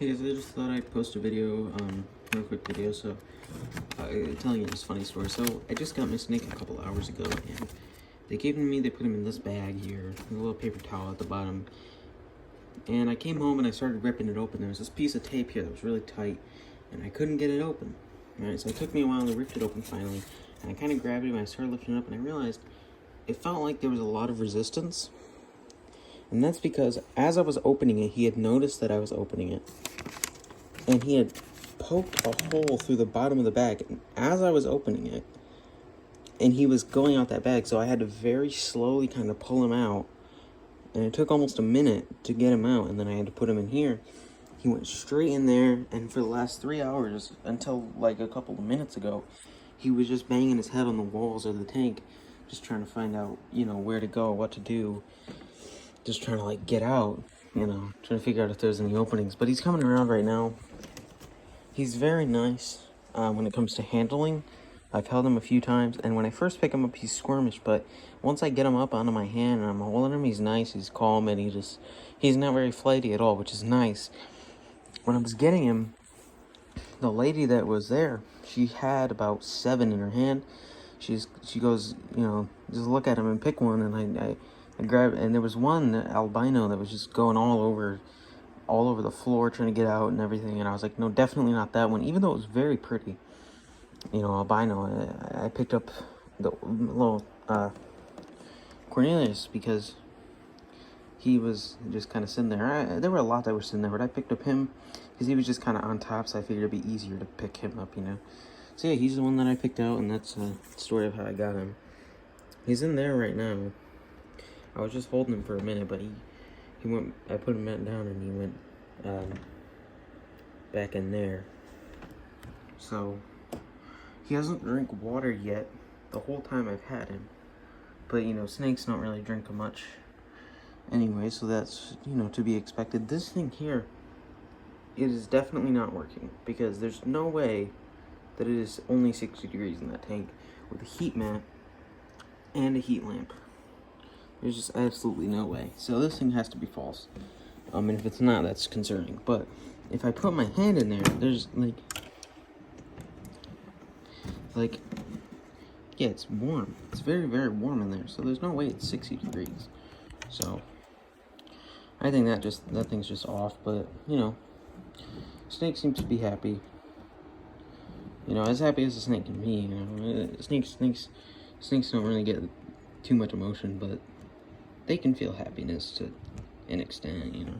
Hey guys, I just thought I'd post a video, real quick video, so, telling you this funny story. So, I just got my snake a couple hours ago, and they put him in this bag here, with a little paper towel at the bottom, and I came home and I started ripping it open. There was this piece of tape here that was really tight, and I couldn't get it open. Alright, so it took me a while, and I ripped it open finally, and I kind of grabbed it, and I started lifting it up, and I realized it felt like there was a lot of resistance. And that's because as I was opening it, he had noticed that I was opening it. And he had poked a hole through the bottom of the bag as I was opening it. And he was going out that bag, so I had to very slowly kind of pull him out. And it took almost a minute to get him out, and then I had to put him in here. He went straight in there, and for the last 3 hours, until like a couple of minutes ago, he was just banging his head on the walls of the tank, just trying to find out, you know, where to go, what to do. Just trying to like get out, you know, trying to figure out if there's any openings. But he's coming around right now. He's very nice when it comes to handling. I've held him a few times, and when I first pick him up, he's squirmish, but once I get him up onto my hand and I'm holding him, he's nice, he's calm, and he's not very flighty at all, which is nice. When I was getting him, the lady that was there, she had about 7 in her hand. She goes, you know, just look at him and pick one, and I grabbed, and there was one albino that was just going all over the floor trying to get out and everything, and I was like, no, definitely not that one, even though it was very pretty, you know, albino. I picked up the little Cornelius because he was just kind of sitting there. There were a lot that were sitting there, but I picked up him because he was just kind of on top, so I figured it'd be easier to pick him up, you know. So yeah, he's the one that I picked out, and that's the story of how I got him. He's in there right now. I was just holding him for a minute, but he went, I put him back down, and he went back in there. So he hasn't drank water yet the whole time I've had him. But, you know, snakes don't really drink much anyway, so that's, you know, to be expected. This thing here, it is definitely not working, because there's no way that it is only 60 degrees in that tank with a heat mat and a heat lamp. There's just absolutely no way. So this thing has to be false. And if it's not, that's concerning. But if I put my hand in there, there's like, yeah, it's warm. It's very, very warm in there. So there's no way it's 60 degrees. So I think that thing's just off. But, you know, snake seems to be happy. You know, as happy as a snake can be. You know, snakes don't really get too much emotion, but they can feel happiness to an extent, you know.